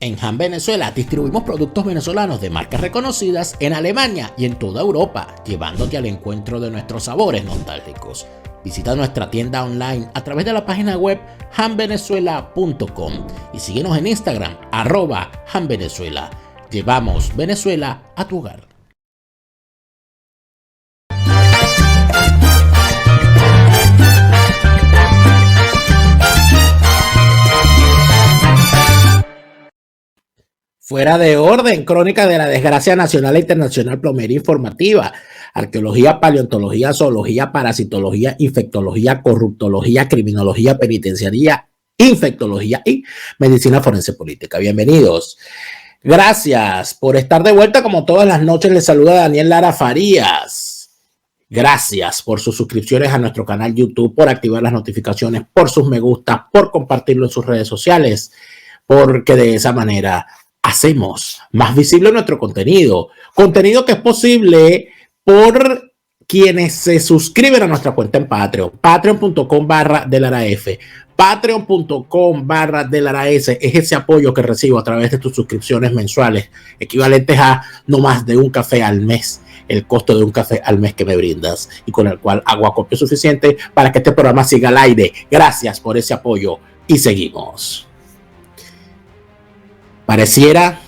En Han Venezuela distribuimos productos venezolanos de marcas reconocidas en Alemania y en toda Europa, llevándote al encuentro de nuestros sabores nostálgicos. Visita nuestra tienda online a través de la página web hanvenezuela.com y síguenos en Instagram @hanvenezuela. Llevamos Venezuela a tu hogar. Fuera de orden, crónica de la desgracia nacional e internacional, plomería informativa, arqueología, paleontología, zoología, parasitología, infectología, corruptología, criminología, penitenciaría, infectología y medicina forense política. Bienvenidos. Gracias por estar de vuelta. Como todas las noches, les saluda Daniel Lara Farías. Gracias por sus suscripciones a nuestro canal YouTube, por activar las notificaciones, por sus me gusta, por compartirlo en sus redes sociales, porque de esa manera hacemos más visible nuestro contenido que es posible por quienes se suscriben a nuestra cuenta en Patreon, patreon.com/delaraf, patreon.com/delaraf, es ese apoyo que recibo a través de tus suscripciones mensuales, equivalentes a no más de un café al mes, el costo de un café al mes que me brindas y con el cual hago acopio suficiente para que este programa siga al aire. Gracias por ese apoyo y seguimos. Pareciera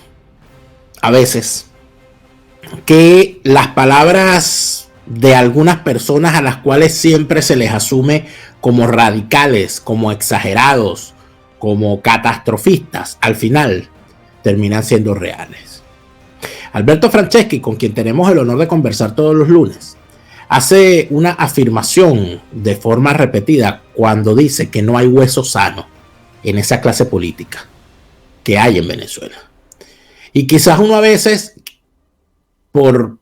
a veces que las palabras de algunas personas a las cuales siempre se les asume como radicales, como exagerados, como catastrofistas, al final terminan siendo reales. Alberto Franceschi, con quien tenemos el honor de conversar todos los lunes, hace una afirmación de forma repetida cuando dice que no hay hueso sano en esa clase política que hay en Venezuela. Y quizás uno a veces, por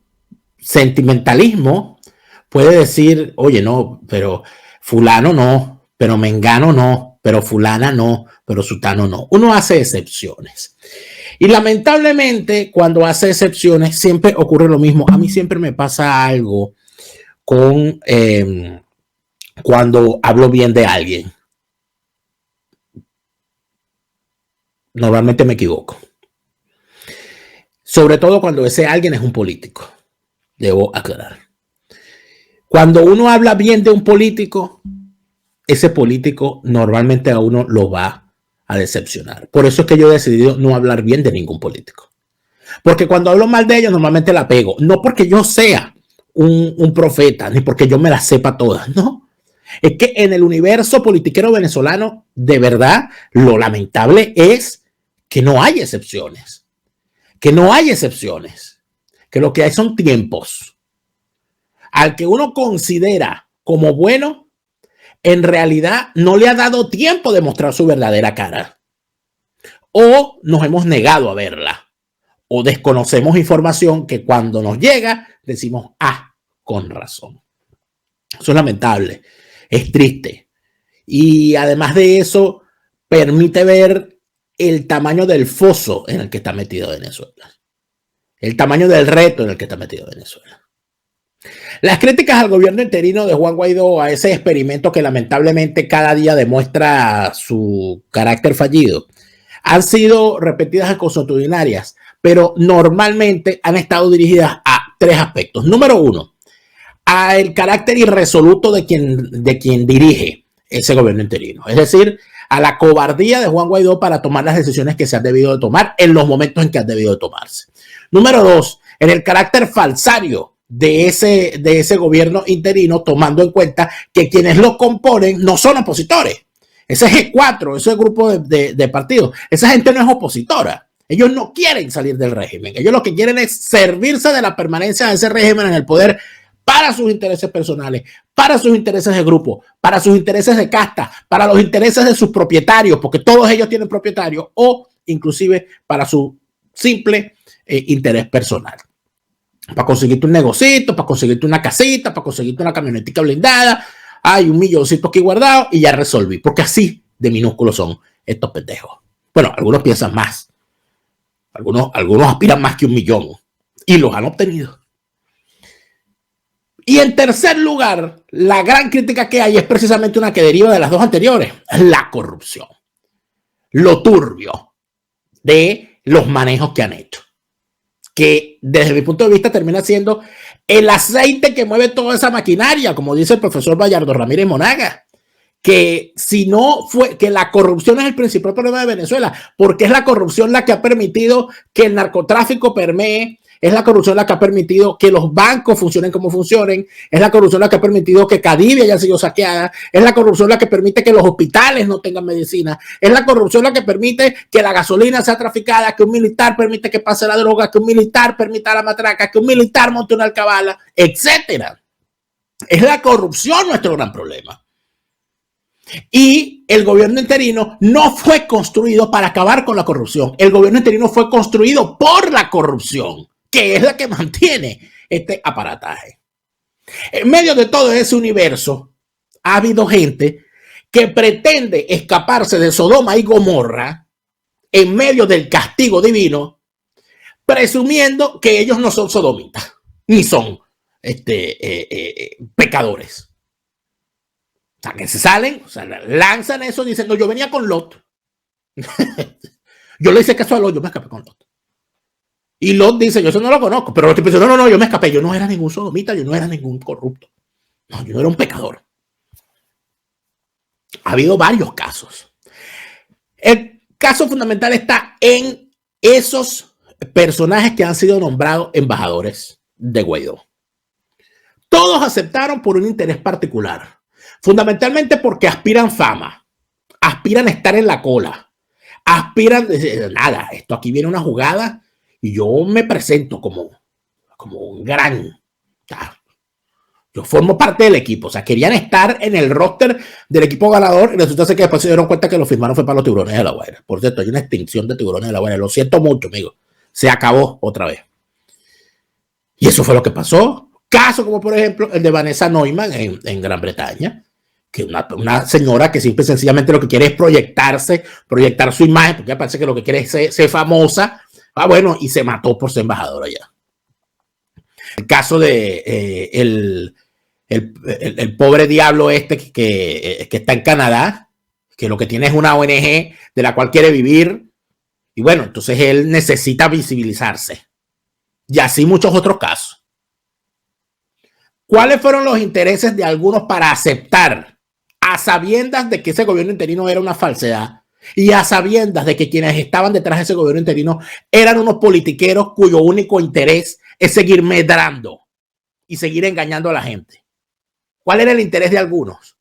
sentimentalismo, puede decir, oye, no, pero fulano no, pero mengano no, pero fulana no, pero sutano no. Uno hace excepciones. Y lamentablemente, cuando hace excepciones, siempre ocurre lo mismo. A mí siempre me pasa algo con cuando hablo bien de alguien. Normalmente me equivoco. Sobre todo cuando ese alguien es un político. Debo aclarar. Cuando uno habla bien de un político, ese político normalmente a uno lo va a decepcionar. Por eso es que yo he decidido no hablar bien de ningún político. Porque cuando hablo mal de ellos, normalmente la pego. No porque yo sea un profeta, ni porque yo me las sepa todas, no. Es que en el universo politiquero venezolano, de verdad, lo lamentable es que no hay excepciones, que lo que hay son tiempos. Al que uno considera como bueno, en realidad no le ha dado tiempo de mostrar su verdadera cara. O nos hemos negado a verla. O desconocemos información que cuando nos llega decimos, con razón. Eso es lamentable, es triste. Y además de eso, permite ver el tamaño del foso en el que está metido Venezuela, el tamaño del reto en el que está metido Venezuela. Las críticas al gobierno interino de Juan Guaidó, a ese experimento que lamentablemente cada día demuestra su carácter fallido, han sido repetidas y consuetudinarias, pero normalmente han estado dirigidas a tres aspectos. Número uno, a el carácter irresoluto de quien dirige ese gobierno interino, es decir, a la cobardía de Juan Guaidó para tomar las decisiones que se han debido de tomar en los momentos en que han debido de tomarse. Número dos, en el carácter falsario de ese gobierno interino, tomando en cuenta que quienes lo componen no son opositores. Ese G4, ese grupo de partidos, esa gente no es opositora. Ellos no quieren salir del régimen. Ellos lo que quieren es servirse de la permanencia de ese régimen en el poder para sus intereses personales, para sus intereses de grupo, para sus intereses de casta, para los intereses de sus propietarios, porque todos ellos tienen propietarios, o inclusive para su simple interés personal. Para conseguirte un negocito, para conseguirte una casita, para conseguirte una camionetica blindada, hay un milloncito aquí guardado y ya resolví, porque así de minúsculos son estos pendejos. Bueno, algunos piensan más, algunos aspiran más que 1 millón y los han obtenido. Y en tercer lugar, la gran crítica que hay es precisamente una que deriva de las dos anteriores, la corrupción, lo turbio, de los manejos que han hecho, que desde mi punto de vista termina siendo el aceite que mueve toda esa maquinaria, como dice el profesor Bayardo Ramírez Monaga, que si no fue, que la corrupción es el principal problema de Venezuela, porque es la corrupción la que ha permitido que el narcotráfico permee, es la corrupción la que ha permitido que los bancos funcionen como funcionen, es la corrupción la que ha permitido que Cadivi haya sido saqueada, es la corrupción la que permite que los hospitales no tengan medicina, es la corrupción la que permite que la gasolina sea traficada, que un militar permite que pase la droga, que un militar permita la matraca, que un militar monte una alcabala, etcétera. Es la corrupción nuestro gran problema. Y el gobierno interino no fue construido para acabar con la corrupción. El gobierno interino fue construido por la corrupción, que es la que mantiene este aparataje. En medio de todo ese universo, ha habido gente que pretende escaparse de Sodoma y Gomorra en medio del castigo divino, presumiendo que ellos no son sodomitas, ni son pecadores. O sea, que se salen, o sea, lanzan eso diciendo, yo venía con Lot. Yo le hice caso a Lot, yo me escapé con Lot. Y Lot dice, yo eso no lo conozco, pero Lot dice, no, yo me escapé, yo no era ningún sodomita, yo no era ningún corrupto. No, yo no era un pecador. Ha habido varios casos. El caso fundamental está en esos personajes que han sido nombrados embajadores de Guaidó. Todos aceptaron por un interés particular. Fundamentalmente porque aspiran fama, aspiran a estar en la cola, aspiran, nada, esto aquí viene una jugada y yo me presento como un gran, yo formo parte del equipo, o sea, querían estar en el roster del equipo ganador y resulta ser que después se dieron cuenta que lo firmaron fue para los Tiburones de La Guaira. Por cierto, hay una extinción de Tiburones de La Guaira, lo siento mucho, amigo, se acabó otra vez. Y eso fue lo que pasó. Caso como por ejemplo el de Vanessa Neumann en Gran Bretaña, que una señora que simple y sencillamente lo que quiere es proyectar su imagen, porque parece que lo que quiere es ser famosa, bueno, y se mató por ser embajadora ya. El caso de el pobre diablo este que está en Canadá, que lo que tiene es una ONG de la cual quiere vivir, y bueno, entonces él necesita visibilizarse. Y así muchos otros casos. ¿Cuáles fueron los intereses de algunos para aceptar, a sabiendas de que ese gobierno interino era una falsedad y a sabiendas de que quienes estaban detrás de ese gobierno interino eran unos politiqueros cuyo único interés es seguir medrando y seguir engañando a la gente? ¿Cuál era el interés de algunos?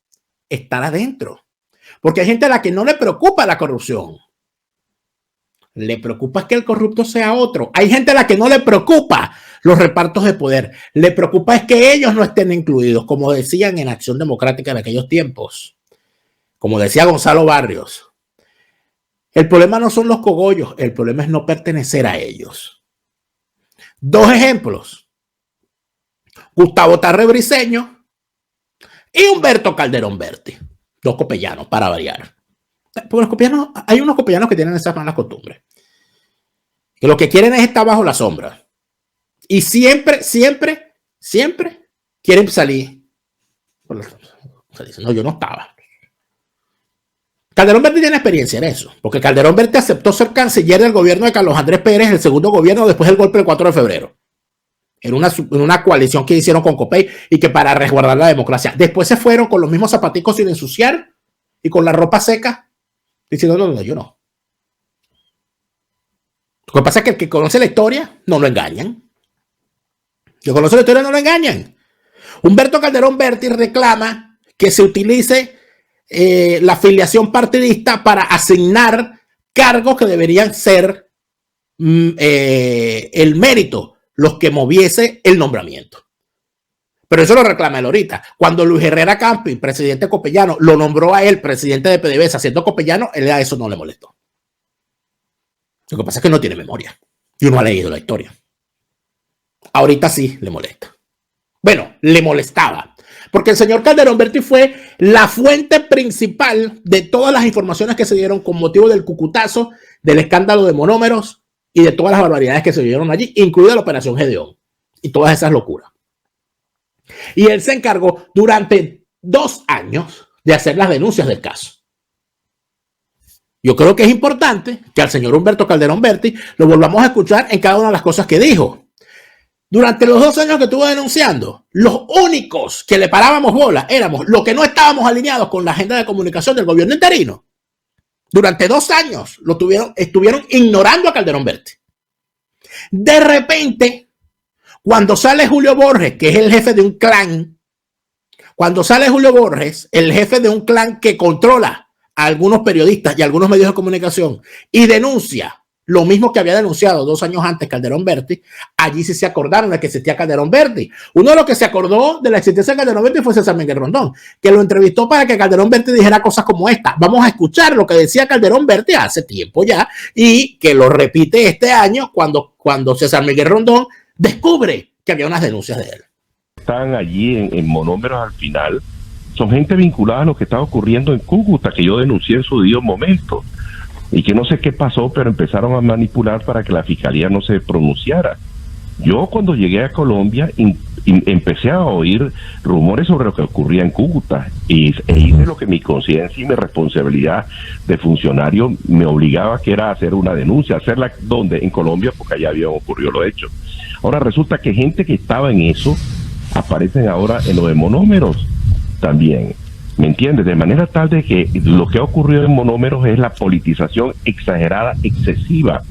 Estar adentro. Porque hay gente a la que no le preocupa la corrupción. Le preocupa que el corrupto sea otro. Hay gente a la que no le preocupa los repartos de poder. Le preocupa es que ellos no estén incluidos, como decían en Acción Democrática en aquellos tiempos. Como decía Gonzalo Barrios. El problema no son los cogollos, el problema es no pertenecer a ellos. Dos ejemplos. Gustavo Tarre Briceño y Humberto Calderón Berti. Dos copellanos, para variar. Porque los copellanos, hay unos copellanos que tienen esas malas costumbres. Que lo que quieren es estar bajo la sombra. Y siempre quieren salir. No, yo no estaba. Calderón Berti tiene experiencia en eso, porque Calderón Berti aceptó ser canciller del gobierno de Carlos Andrés Pérez, el segundo gobierno después del golpe del 4 de febrero. En una coalición que hicieron con Copey y que para resguardar la democracia. Después se fueron con los mismos zapaticos sin ensuciar y con la ropa seca, diciendo, no, yo no. Lo que pasa es que el que conoce la historia no lo engañan. El que conoce la historia no lo engañan. Humberto Calderón Berti reclama que se utilice la afiliación partidista para asignar cargos que deberían ser el mérito, los que moviese el nombramiento. Pero eso lo reclama él ahorita. Cuando Luis Herrera Campi, presidente copellano, lo nombró a él presidente de PDVSA siendo copellano, él a eso no le molestó. Lo que pasa es que no tiene memoria y uno ha leído la historia. Ahorita sí le molesta. Bueno, le molestaba. Porque el señor Calderón Berti fue la fuente principal de todas las informaciones que se dieron con motivo del cucutazo, del escándalo de monómeros y de todas las barbaridades que se dieron allí, incluida la operación Gedeón y todas esas locuras. Y él se encargó durante 2 años de hacer las denuncias del caso. Yo creo que es importante que al señor Humberto Calderón Berti lo volvamos a escuchar en cada una de las cosas que dijo. Durante los 2 años que estuvo denunciando, los únicos que le parábamos bola éramos los que no estábamos alineados con la agenda de comunicación del gobierno interino. Durante 2 años estuvieron ignorando a Calderón Berti. De repente, cuando sale Julio Borges, que es el jefe de un clan, cuando sale Julio Borges, el jefe de un clan que controla a algunos periodistas y a algunos medios de comunicación y denuncia lo mismo que había denunciado 2 años antes Calderón Berti, allí sí se acordaron de que existía Calderón Berti. Uno de los que se acordó de la existencia de Calderón Berti fue César Miguel Rondón, que lo entrevistó para que Calderón Berti dijera cosas como esta. Vamos a escuchar lo que decía Calderón Berti hace tiempo ya y que lo repite este año cuando César Miguel Rondón descubre que había unas denuncias de él. Están allí en monómeros al final, son gente vinculada a lo que estaba ocurriendo en Cúcuta, que yo denuncié en su debido momento. Y que no sé qué pasó, pero empezaron a manipular para que la fiscalía no se pronunciara. Yo cuando llegué a Colombia empecé a oír rumores sobre lo que ocurría en Cúcuta e hice lo que mi conciencia y mi responsabilidad de funcionario me obligaba, que era hacer una denuncia, hacerla donde, en Colombia, porque allá había ocurrido lo hecho. Ahora resulta que gente que estaba en eso aparecen ahora en lo de monómeros también. ¿Me entiendes? De manera tal de que lo que ha ocurrido en monómeros es la politización exagerada, excesiva.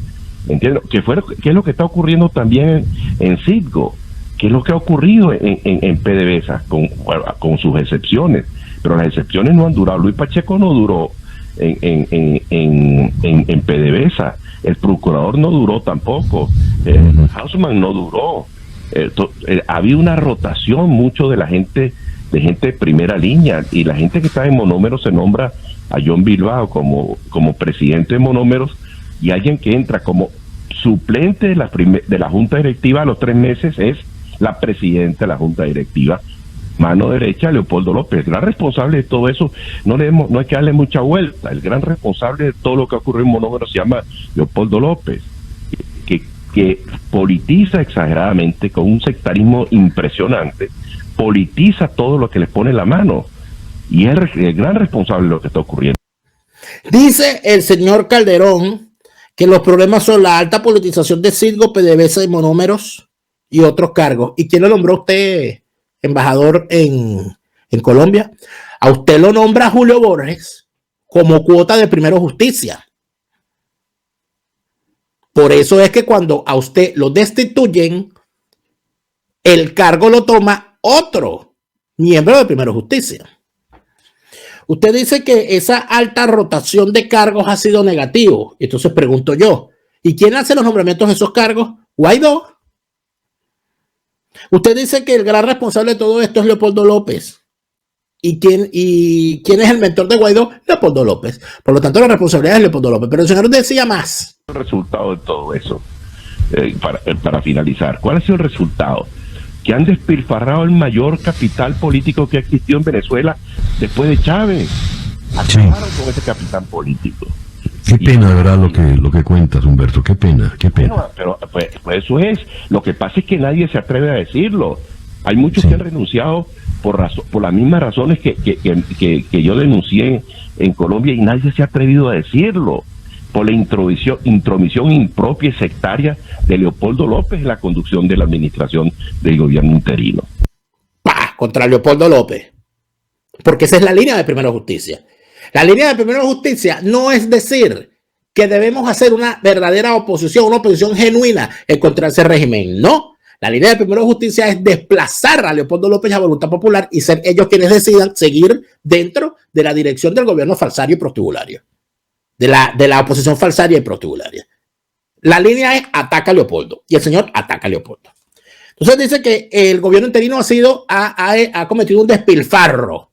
¿Me entiendes? ¿Qué es lo que está ocurriendo también en Citgo? ¿Qué es lo que ha ocurrido en PDVSA? Con sus excepciones. Pero las excepciones no han durado. Luis Pacheco no duró en PDVSA. El procurador no duró tampoco. Hausman no duró. Había una rotación mucho de la gente, de gente de primera línea, y la gente que está en monómeros se nombra a John Bilbao como presidente de monómeros, y alguien que entra como suplente de la junta directiva a los 3 meses es la presidenta de la junta directiva, mano derecha, Leopoldo López. El gran responsable de todo eso, no hay que darle mucha vuelta, el gran responsable de todo lo que ocurrió en monómeros se llama Leopoldo López, que politiza exageradamente con un sectarismo impresionante, politiza todo lo que les pone en la mano, y es el gran responsable de lo que está ocurriendo. Dice el señor Calderón que los problemas son la alta politización de Citgo, PDVSA y monómeros y otros cargos. ¿Y quién lo nombró usted embajador en Colombia? A usted lo nombra Julio Borges como cuota de Primero Justicia. Por eso es que cuando a usted lo destituyen, el cargo lo toma otro miembro de Primero Justicia. Usted dice que esa alta rotación de cargos ha sido negativo. Entonces pregunto yo, ¿y quién hace los nombramientos de esos cargos? Guaidó. Usted dice que el gran responsable de todo esto es Leopoldo López. ¿Y quién es el mentor de Guaidó? Leopoldo López. Por lo tanto, la responsabilidad es Leopoldo López. Pero el señor decía más. El resultado de todo eso, para finalizar, ¿cuál ha sido el resultado? Que han despilfarrado el mayor capital político que ha existido en Venezuela después de Chávez. Acabaron con ese capital político. Qué pena, de verdad, lo que cuentas, Humberto. Qué pena, qué pena. Bueno, pero pues eso es. Lo que pasa es que nadie se atreve a decirlo. Hay muchos que han renunciado por las mismas razones que yo denuncié en Colombia, y nadie se ha atrevido a decirlo. Por la intromisión impropia y sectaria de Leopoldo López en la conducción de la administración del gobierno interino. ¡Pah! Contra Leopoldo López. Porque esa es la línea de Primero Justicia. La línea de Primero Justicia no es decir que debemos hacer una verdadera oposición, una oposición genuina en contra de ese régimen. No. La línea de Primero Justicia es desplazar a Leopoldo López a voluntad popular y ser ellos quienes decidan seguir dentro de la dirección del gobierno falsario y prostibulario. De la oposición falsaria y prostibularia. La línea es ataca a Leopoldo, y el señor ataca a Leopoldo. Entonces dice que el gobierno interino ha cometido un despilfarro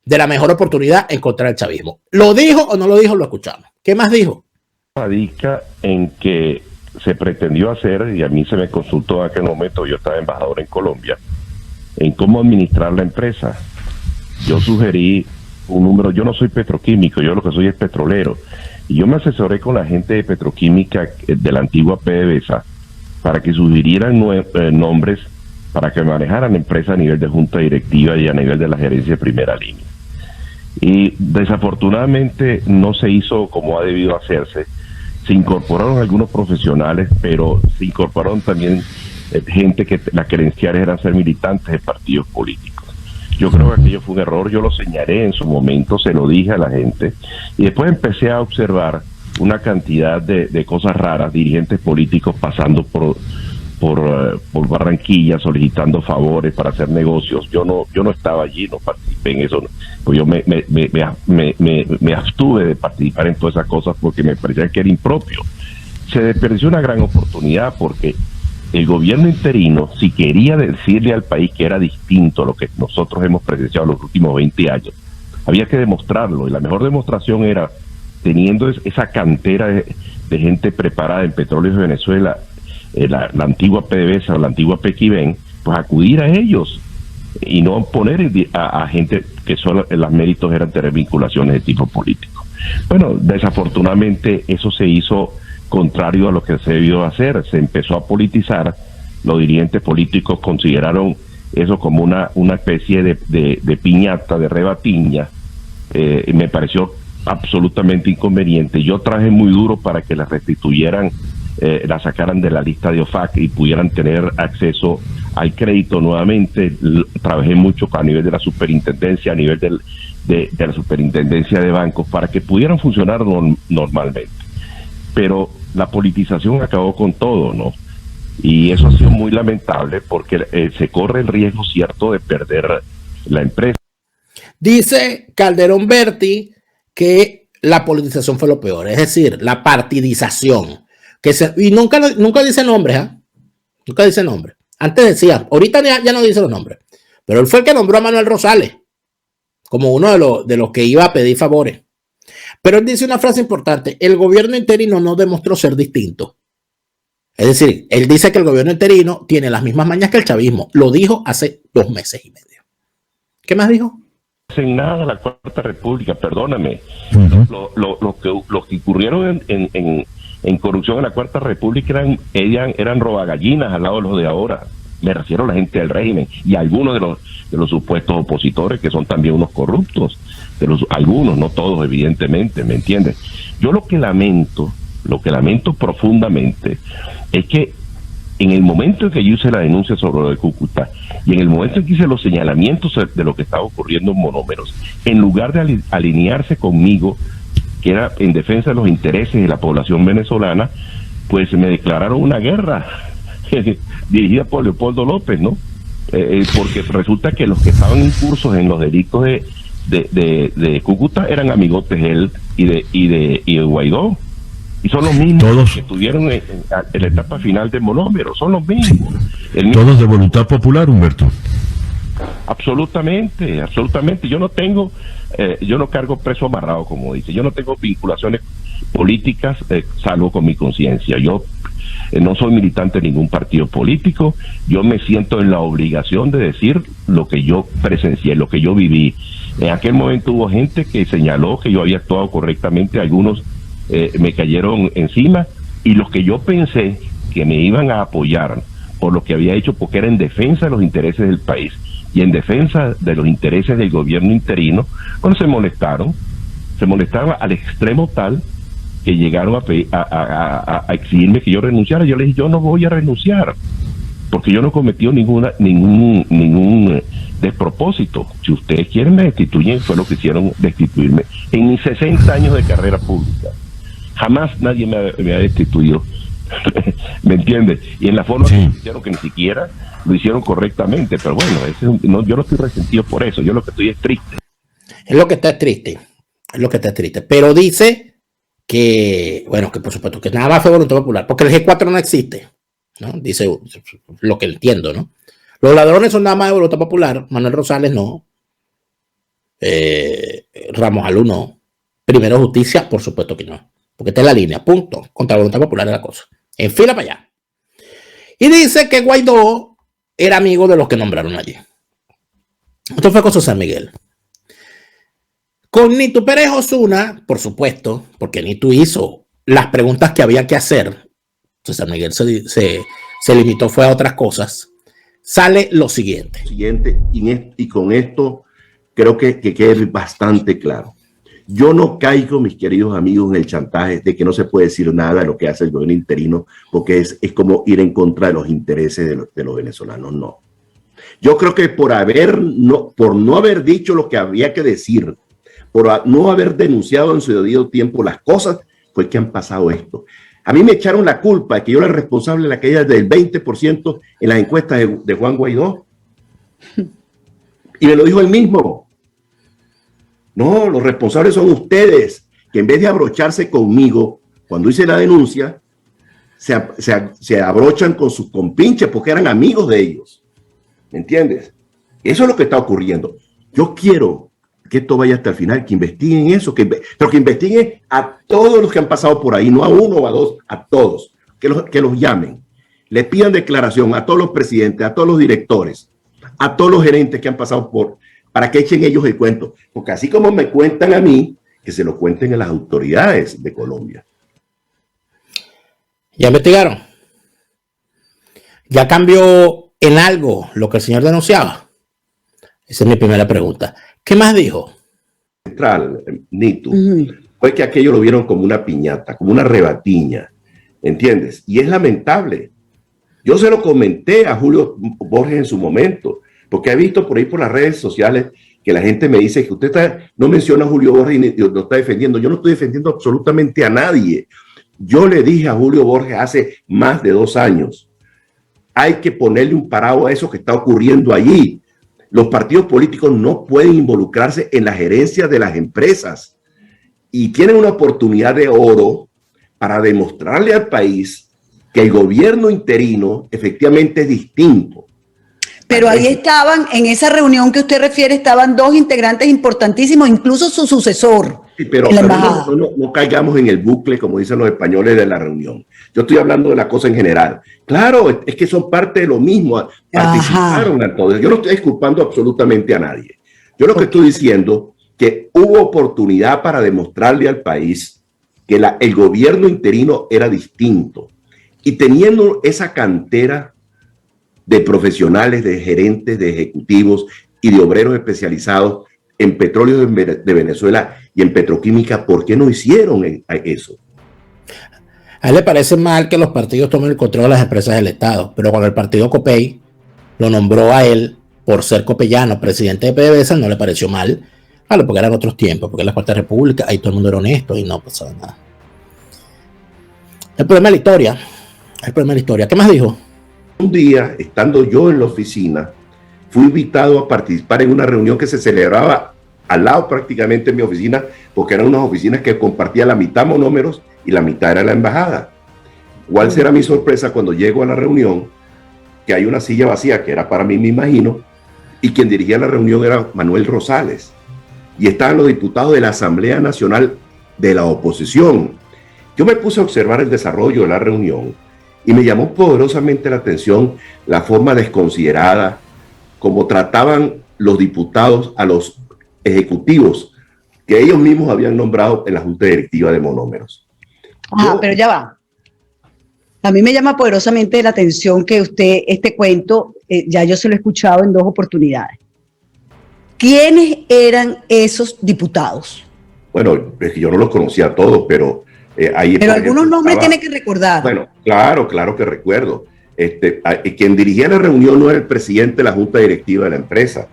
de la mejor oportunidad en contra del chavismo. ¿Lo dijo o no lo dijo? Lo escuchamos. ¿Qué más dijo? Radica en que se pretendió hacer, y a mí se me consultó en aquel momento, yo estaba embajador en Colombia, en cómo administrar la empresa. Yo sugerí un número. Yo no soy petroquímico, yo lo que soy es petrolero, y yo me asesoré con la gente de petroquímica de la antigua PDVSA para que sugirieran nombres para que manejaran la empresa a nivel de junta directiva y a nivel de la gerencia de primera línea. Y desafortunadamente no se hizo como ha debido hacerse. Se incorporaron algunos profesionales, pero se incorporaron también gente que las credenciales eran ser militantes de partidos políticos. Yo creo que aquello fue un error, yo lo señalé en su momento, se lo dije a la gente, y después empecé a observar una cantidad de cosas raras, dirigentes políticos pasando por Barranquilla solicitando favores para hacer negocios. Yo no estaba allí, no participé en eso, pues yo me abstuve de participar en todas esas cosas porque me parecía que era impropio. Se desperdició una gran oportunidad porque el gobierno interino, si quería decirle al país que era distinto a lo que nosotros hemos presenciado los últimos 20 años, había que demostrarlo, y la mejor demostración era teniendo esa cantera de gente preparada en Petróleos de Venezuela, la antigua PDVSA o la antigua Pequiven, pues acudir a ellos y no poner a gente que solo los méritos eran tener vinculaciones de tipo político. Bueno, desafortunadamente eso se hizo contrario a lo que se debió hacer, se empezó a politizar, los dirigentes políticos consideraron eso como una especie de piñata, de rebatiña, y me pareció absolutamente inconveniente. Yo traje muy duro para que la restituyeran, la sacaran de la lista de OFAC y pudieran tener acceso al crédito nuevamente. Trabajé mucho a nivel de la superintendencia, a nivel de la superintendencia de bancos, para que pudieran funcionar normalmente. Pero la politización acabó con todo, ¿no? Y eso ha sido muy lamentable porque se corre el riesgo cierto de perder la empresa. Dice Calderón Berti que la politización fue lo peor, es decir, la partidización. Y nunca dice nombres, ¿eh? Nunca dice nombres. Antes decía, ahorita ya no dice los nombres, pero él fue el que nombró a Manuel Rosales como uno de los que iba a pedir favores. Pero él dice una frase importante: el gobierno interino no demostró ser distinto. Es decir, él dice que el gobierno interino tiene las mismas mañas que el chavismo. Lo dijo hace 2 meses y medio. ¿Qué más dijo? En nada la Cuarta República, perdóname. Los que incurrieron en corrupción en la Cuarta República eran robagallinas al lado de los de ahora. Me refiero a la gente del régimen y a algunos de los supuestos opositores que son también unos corruptos. Algunos, no todos, evidentemente, ¿me entiendes? Yo lo que lamento profundamente es que en el momento en que yo hice la denuncia sobre lo de Cúcuta y en el momento en que hice los señalamientos de lo que estaba ocurriendo en Monómeros, en lugar de alinearse conmigo, que era en defensa de los intereses de la población venezolana, pues me declararon una guerra dirigida por Leopoldo López, ¿no? Porque resulta que los que estaban incursos en los delitos de Cúcuta eran amigotes de él y de Guaidó. Y son los mismos todos, que estuvieron en la etapa final de Monómeros, son los mismos. Todos de voluntad popular, Humberto. Absolutamente. Yo no cargo preso amarrado, como dice. Yo no tengo vinculaciones políticas, salvo con mi conciencia. Yo no soy militante de ningún partido político. Yo me siento en la obligación de decir lo que yo presencié, lo que yo viví. En aquel momento hubo gente que señaló que yo había actuado correctamente, algunos me cayeron encima, y los que yo pensé que me iban a apoyar por lo que había hecho, porque era en defensa de los intereses del país y en defensa de los intereses del gobierno interino, bueno, se molestaron al extremo tal que llegaron a exigirme que yo renunciara. Yo les dije, yo no voy a renunciar porque yo no he cometido ningún despropósito. Si ustedes quieren me destituyen. Fue lo que hicieron, destituirme en mis 60 años de carrera pública. Jamás nadie me ha destituido. ¿Me entiendes? Y en la forma que hicieron, que ni siquiera lo hicieron correctamente. Pero bueno, yo no estoy resentido por eso. Yo lo que estoy es triste. Es lo que está triste. Pero dice que, bueno, que por supuesto que nada más fue voluntad popular, porque el G4 no existe, ¿no? Dice lo que entiendo, ¿no? Los ladrones son nada más de voluntad popular. Manuel Rosales no. Ramos Alú no. Primero Justicia, por supuesto que no. Porque está en la línea, punto. Contra voluntad popular es la cosa. En fila para allá. Y dice que Guaidó era amigo de los que nombraron allí. Esto fue con San Miguel. Con Nitu Pérez Osuna, por supuesto, porque Nitu hizo las preguntas que había que hacer. San Miguel se limitó, fue a otras cosas. Sale lo siguiente. Y con esto creo que quede bastante claro. Yo no caigo, mis queridos amigos, en el chantaje de que no se puede decir nada de lo que hace el gobierno interino, porque es como ir en contra de los intereses de los venezolanos. No. Yo creo que por no haber dicho lo que había que decir, por no haber denunciado en su debido tiempo las cosas, fue que han pasado esto. A mí me echaron la culpa de que yo era el responsable de la caída del 20% en las encuestas de Juan Guaidó. Y me lo dijo él mismo. No, los responsables son ustedes, que en vez de abrocharse conmigo, cuando hice la denuncia, se abrochan con sus compinches porque eran amigos de ellos. ¿Me entiendes? Eso es lo que está ocurriendo. Yo quiero que esto vaya hasta el final, que investiguen eso, pero que investiguen a todos los que han pasado por ahí, no a uno o a dos, a todos, que los llamen, le pidan declaración a todos los presidentes, a todos los directores, a todos los gerentes que han pasado para que echen ellos el cuento, porque así como me cuentan a mí, que se lo cuenten a las autoridades de Colombia. ¿Ya investigaron? ¿Ya cambió en algo lo que el señor denunciaba? Esa es mi primera pregunta. ¿Qué más dijo? Central, Nito, fue que aquello lo vieron como una piñata, como una rebatiña, ¿entiendes? Y es lamentable. Yo se lo comenté a Julio Borges en su momento, porque he visto por ahí por las redes sociales que la gente me dice que usted no menciona a Julio Borges y lo está defendiendo. Yo no estoy defendiendo absolutamente a nadie. Yo le dije a Julio Borges hace más de 2 años, hay que ponerle un parado a eso que está ocurriendo allí. Los partidos políticos no pueden involucrarse en la gerencia de las empresas y tienen una oportunidad de oro para demostrarle al país que el gobierno interino efectivamente es distinto. Pero ahí estaban, en esa reunión que usted refiere, estaban 2 integrantes importantísimos, incluso su sucesor. Sí, pero no caigamos en el bucle, como dicen los españoles, de la reunión. Yo estoy hablando de la cosa en general. Claro, es que son parte de lo mismo, participaron en todo. Yo no estoy disculpando absolutamente a nadie. Yo lo que estoy diciendo que hubo oportunidad para demostrarle al país que el gobierno interino era distinto. Y teniendo esa cantera de profesionales, de gerentes, de ejecutivos y de obreros especializados en petróleo de Venezuela y en petroquímica, ¿por qué no hicieron eso? A él le parece mal que los partidos tomen el control de las empresas del Estado, pero cuando el partido Copey lo nombró a él por ser copellano, presidente de PDVSA, no le pareció mal, claro, porque eran otros tiempos, porque en la Cuarta República ahí todo el mundo era honesto y no pasaba nada. El problema de la historia, ¿qué más dijo? Un día, estando yo en la oficina, fui invitado a participar en una reunión que se celebraba al lado prácticamente de mi oficina, porque eran unas oficinas que compartían la mitad monómeros y la mitad era la embajada. ¿Cuál será mi sorpresa cuando llego a la reunión? Que hay una silla vacía, que era para mí, me imagino, y quien dirigía la reunión era Manuel Rosales. Y estaban los diputados de la Asamblea Nacional de la oposición. Yo me puse a observar el desarrollo de la reunión y me llamó poderosamente la atención la forma desconsiderada como trataban los diputados a los ejecutivos que ellos mismos habían nombrado en la Junta Directiva de Monómeros. Pero ya va. A mí me llama poderosamente la atención que usted, este cuento, ya yo se lo he escuchado en 2 oportunidades. ¿Quiénes eran esos diputados? Bueno, es que yo no los conocía a todos, pero ahí... Pero algunos nombres tiene que recordar. Bueno, claro que recuerdo. Quien dirigía la reunión no era el presidente de la Junta Directiva de la empresa,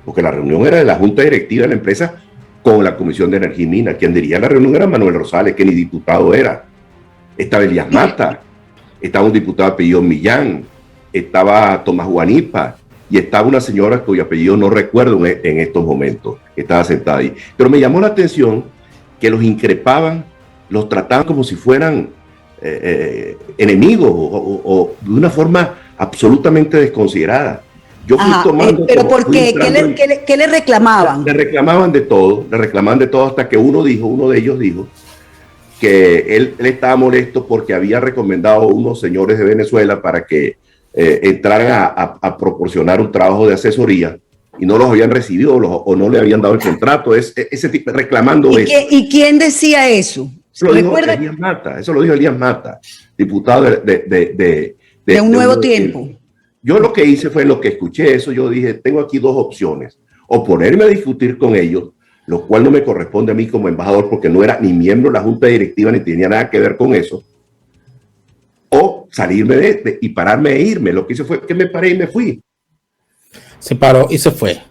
porque la reunión era de la Junta Directiva de la empresa con la Comisión de Energía y Minas. Quien dirigía la reunión era Manuel Rosales, que ni diputado era. Estaba Elías Mata, estaba un diputado de apellido Millán, estaba Tomás Guanipa y estaba una señora cuyo apellido no recuerdo en estos momentos, que estaba sentada ahí. Pero me llamó la atención que los increpaban, los trataban como si fueran enemigos o de una forma absolutamente desconsiderada. Yo fui tomando... ¿Pero por qué? ¿Qué le reclamaban? Le reclamaban de todo hasta que uno de ellos dijo que él estaba molesto porque había recomendado a unos señores de Venezuela para que entraran a proporcionar un trabajo de asesoría y no los habían recibido o no le habían dado el contrato, ese tipo reclamando eso. ¿Y quién decía eso? Eso lo dijo Elías Mata, diputado de Un Nuevo Tiempo. Yo lo que hice fue, lo que escuché eso, yo dije, tengo aquí 2 opciones. o ponerme a discutir con ellos, lo cual no me corresponde a mí como embajador porque no era ni miembro de la junta directiva ni tenía nada que ver con eso, o salirme y pararme e irme. Lo que hice fue que me paré y me fui. Se paró y se fue.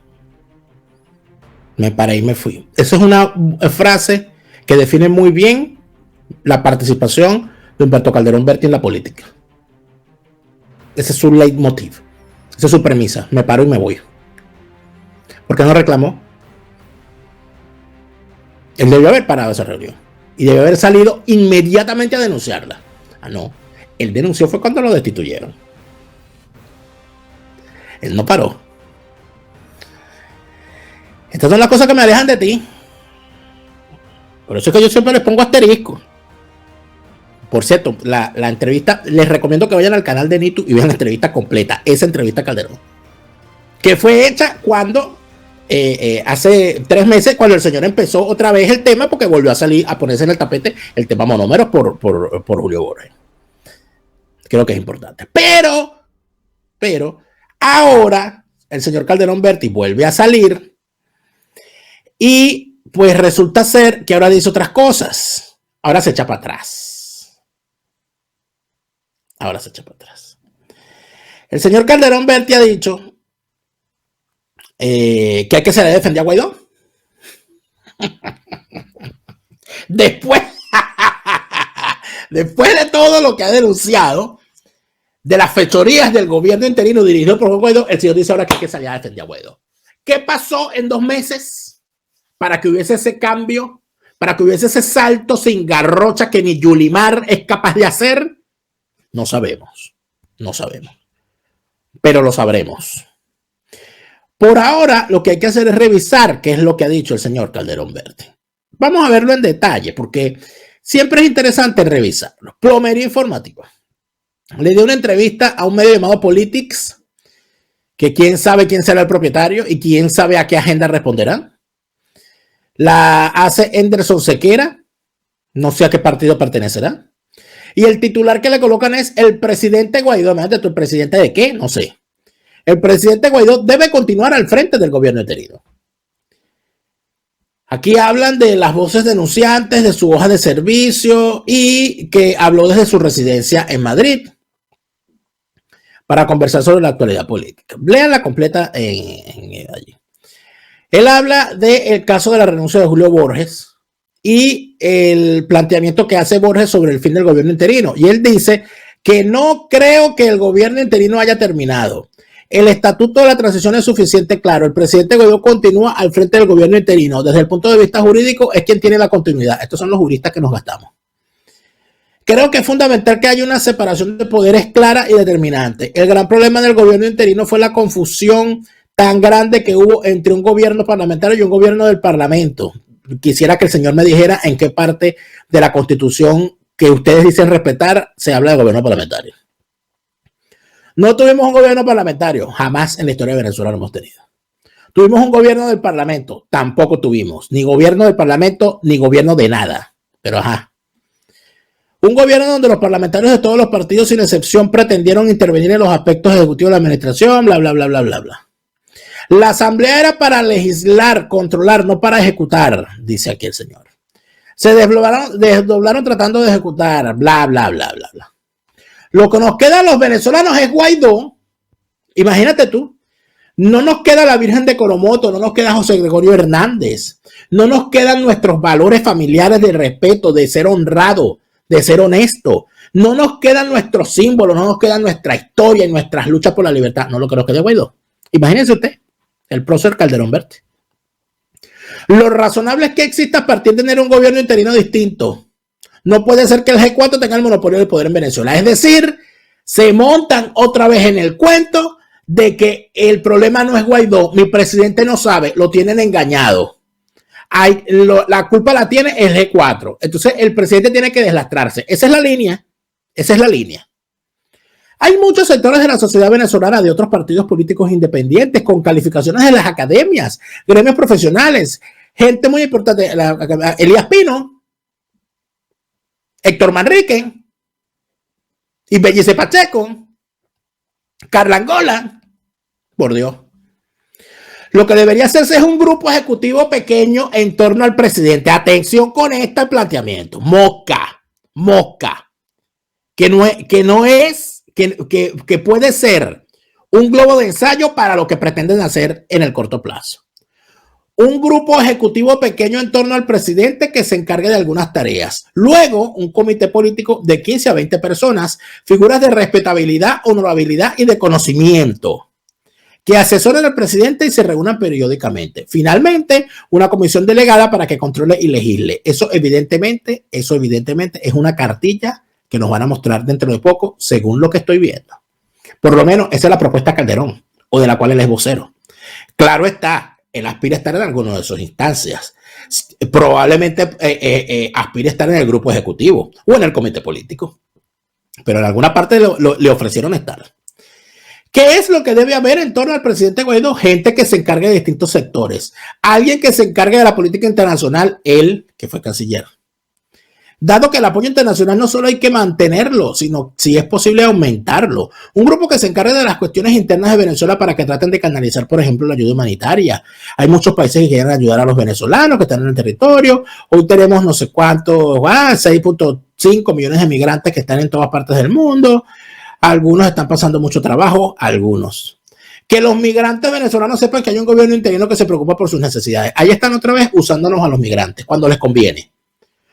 Me paré y me fui. Esa es una frase que define muy bien la participación de Humberto Calderón Berti en la política. Ese es su leitmotiv. Esa es su premisa. Me paro y me voy. ¿Por qué no reclamó? Él debió haber parado esa reunión y debió haber salido inmediatamente a denunciarla. Ah, no. Él denunció fue cuando lo destituyeron. Él no paró. Estas son las cosas que me alejan de ti. Por eso es que yo siempre les pongo asterisco. Por cierto, la entrevista, les recomiendo que vayan al canal de Nitu y vean la entrevista completa, esa entrevista a Calderón, que fue hecha cuando hace 3 meses, cuando el señor empezó otra vez el tema, porque volvió a salir a ponerse en el tapete el tema monómeros por Julio Borges. Creo que es importante. Pero ahora el señor Calderón Berti vuelve a salir y pues resulta ser que ahora dice otras cosas. Ahora se echa para atrás. El señor Calderón Berti ha dicho que hay que se le defendió a Guaidó. Después de todo lo que ha denunciado de las fechorías del gobierno interino dirigido por Guaidó, el señor dice ahora que hay que salir a defender a Guaidó. ¿Qué pasó en 2 meses para que hubiese ese cambio, para que hubiese ese salto sin garrocha que ni Yulimar es capaz de hacer? No sabemos, pero lo sabremos. Por ahora, lo que hay que hacer es revisar qué es lo que ha dicho el señor Calderón Berti. Vamos a verlo en detalle, porque siempre es interesante revisarlo. Plomería informativa. Le dio una entrevista a un medio llamado Politics, que quién sabe quién será el propietario y quién sabe a qué agenda responderá. La hace Henderson Sequera, no sé a qué partido pertenecerá. Y el titular que le colocan es el presidente Guaidó. Imagínate tú, ¿el presidente de qué? No sé. El presidente Guaidó debe continuar al frente del gobierno interino. Aquí hablan de las voces denunciantes, de su hoja de servicio y que habló desde su residencia en Madrid para conversar sobre la actualidad política. Lean la completa allí. Él habla del caso de la renuncia de Julio Borges y el planteamiento que hace Borges sobre el fin del gobierno interino. Y él dice que no creo que el gobierno interino haya terminado. El estatuto de la transición es suficiente claro. El presidente Guaidó continúa al frente del gobierno interino. Desde el punto de vista jurídico es quien tiene la continuidad. Estos son los juristas que nos gastamos. Creo que es fundamental que haya una separación de poderes clara y determinante. El gran problema del gobierno interino fue la confusión tan grande que hubo entre un gobierno parlamentario y un gobierno del parlamento. Quisiera que el señor me dijera en qué parte de la Constitución que ustedes dicen respetar se habla de gobierno parlamentario. No tuvimos un gobierno parlamentario, jamás en la historia de Venezuela lo hemos tenido. Tuvimos un gobierno del parlamento, tampoco tuvimos, ni gobierno del parlamento, ni gobierno de nada. Pero ajá. Un gobierno donde los parlamentarios de todos los partidos, sin excepción, pretendieron intervenir en los aspectos ejecutivos de la administración, bla, bla, bla, bla, bla, bla. La asamblea era para legislar, controlar, no para ejecutar, dice aquí el señor. Se desdoblaron tratando de ejecutar, bla, bla, bla, bla, bla. Lo que nos queda a los venezolanos es Guaidó. Imagínate tú. No nos queda la Virgen de Coromoto, no nos queda José Gregorio Hernández, no nos quedan nuestros valores familiares de respeto, de ser honrado, de ser honesto. No nos quedan nuestros símbolos, no nos queda nuestra historia y nuestras luchas por la libertad. No lo que nos queda Guaidó. Imagínense usted, el prócer Calderón Berti. Lo razonable es que exista a partir de tener un gobierno interino distinto. No puede ser que el G4 tenga el monopolio del poder en Venezuela. Es decir, se montan otra vez en el cuento de que el problema no es Guaidó, mi presidente no sabe, lo tienen engañado. La culpa la tiene el G4. Entonces el presidente tiene que deslastrarse. Esa es la línea. Esa es la línea. Hay muchos sectores de la sociedad venezolana, de otros partidos políticos independientes, con calificaciones de las academias, gremios profesionales, gente muy importante, Elías Pino, Héctor Manrique, Ibellice Pacheco, Carla Angola, por Dios. Lo que debería hacerse es un grupo ejecutivo pequeño en torno al presidente. Atención con este planteamiento. Mosca. Que puede ser un globo de ensayo para lo que pretenden hacer en el corto plazo. Un grupo ejecutivo pequeño en torno al presidente que se encargue de algunas tareas. Luego, un comité político de 15 a 20 personas, figuras de respetabilidad, honorabilidad y de conocimiento, que asesoren al presidente y se reúnan periódicamente. Finalmente, una comisión delegada para que controle y legisle. Eso evidentemente es una cartilla que nos van a mostrar dentro de poco, según lo que estoy viendo. Por lo menos esa es la propuesta de Calderón, o de la cual él es vocero. Claro está, él aspira a estar en alguna de sus instancias. Probablemente aspire a estar en el grupo ejecutivo o en el comité político. Pero en alguna parte le ofrecieron estar. ¿Qué es lo que debe haber en torno al presidente Guaidó? Gente que se encargue de distintos sectores. Alguien que se encargue de la política internacional, él, que fue canciller. Dado que el apoyo internacional no solo hay que mantenerlo, sino si es posible aumentarlo. Un grupo que se encargue de las cuestiones internas de Venezuela para que traten de canalizar, por ejemplo, la ayuda humanitaria. Hay muchos países que quieren ayudar a los venezolanos que están en el territorio. Hoy tenemos no sé cuántos, 6.5 millones de migrantes que están en todas partes del mundo. Algunos están pasando mucho trabajo, algunos. Que los migrantes venezolanos sepan que hay un gobierno interino que se preocupa por sus necesidades. Ahí están otra vez usándonos a los migrantes cuando les conviene.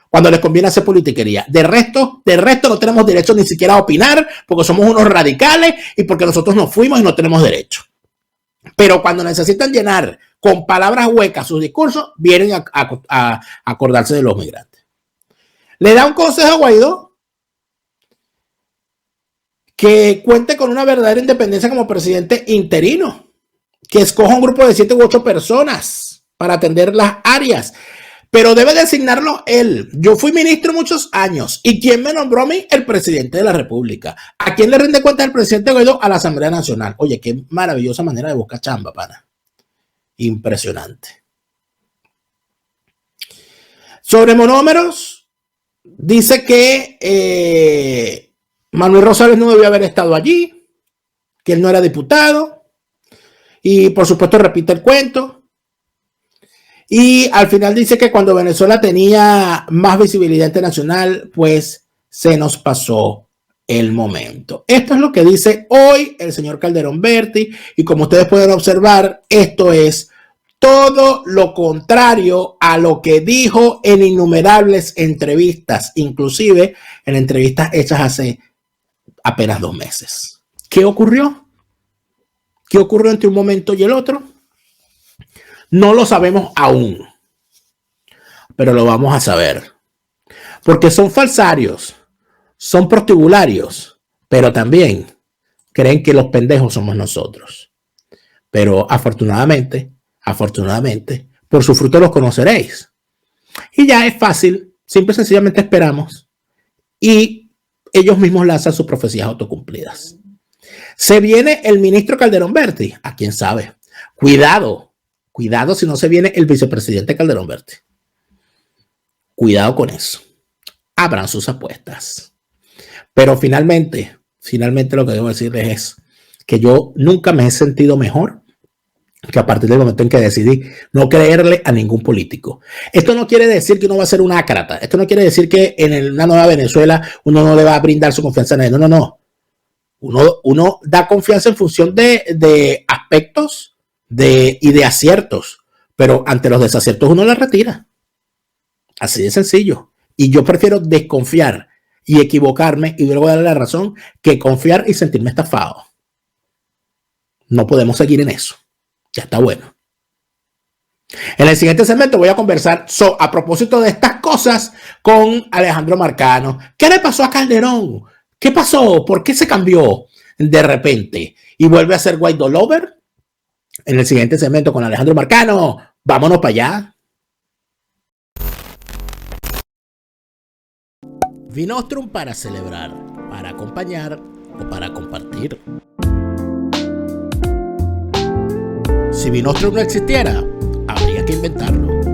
Cuando les conviene hacer politiquería. De resto no tenemos derecho ni siquiera a opinar porque somos unos radicales y porque nosotros nos fuimos y no tenemos derecho. Pero cuando necesitan llenar con palabras huecas sus discursos, vienen a acordarse de los migrantes. Le da un consejo a Guaidó que cuente con una verdadera independencia como presidente interino, que escoja un grupo de 7 u 8 personas para atender las áreas. Pero debe designarlo él. Yo fui ministro muchos años. ¿Y quién me nombró a mí? El presidente de la República. ¿A quién le rinde cuenta el presidente Guaidó? A la Asamblea Nacional. Oye, qué maravillosa manera de buscar chamba, pana. Impresionante. Sobre monómeros, dice que Manuel Rosales no debía haber estado allí, que él no era diputado. Y por supuesto repite el cuento. Y al final dice que cuando Venezuela tenía más visibilidad internacional, pues se nos pasó el momento. Esto es lo que dice hoy el señor Calderón Berti. Y como ustedes pueden observar, esto es todo lo contrario a lo que dijo en innumerables entrevistas, inclusive en entrevistas hechas hace apenas 2 meses. ¿Qué ocurrió? ¿Qué ocurrió entre un momento y el otro? No lo sabemos aún, pero lo vamos a saber. Porque son falsarios, son prostibularios, pero también creen que los pendejos somos nosotros. Pero afortunadamente, por su fruto los conoceréis. Y ya es fácil, simple y sencillamente esperamos. Y ellos mismos lanzan sus profecías autocumplidas. Se viene el ministro Calderón Berti, a quién sabe. Cuidado si no se viene el vicepresidente Calderón Berti. Cuidado con eso. Abran sus apuestas. Pero finalmente lo que debo decirles es que yo nunca me he sentido mejor que a partir del momento en que decidí no creerle a ningún político. Esto no quiere decir que uno va a ser un ácrata. Esto no quiere decir que en una nueva Venezuela uno no le va a brindar su confianza a nadie. No. Uno da confianza en función de aspectos y de aciertos, pero ante los desaciertos uno la retira. Así de sencillo. Y yo prefiero desconfiar y equivocarme y luego darle la razón que confiar y sentirme estafado. No podemos seguir en eso. Ya está bueno. En el siguiente segmento voy a conversar a propósito de estas cosas con Alejandro Marcano. ¿Qué le pasó a Calderón? ¿Qué pasó? ¿Por qué se cambió de repente? ¿Y vuelve a ser Guaidó lover? En el siguiente segmento con Alejandro Marcano. Vámonos para allá. Vinostrum para celebrar, para acompañar o para compartir. Si Vinostrum no existiera, habría que inventarlo.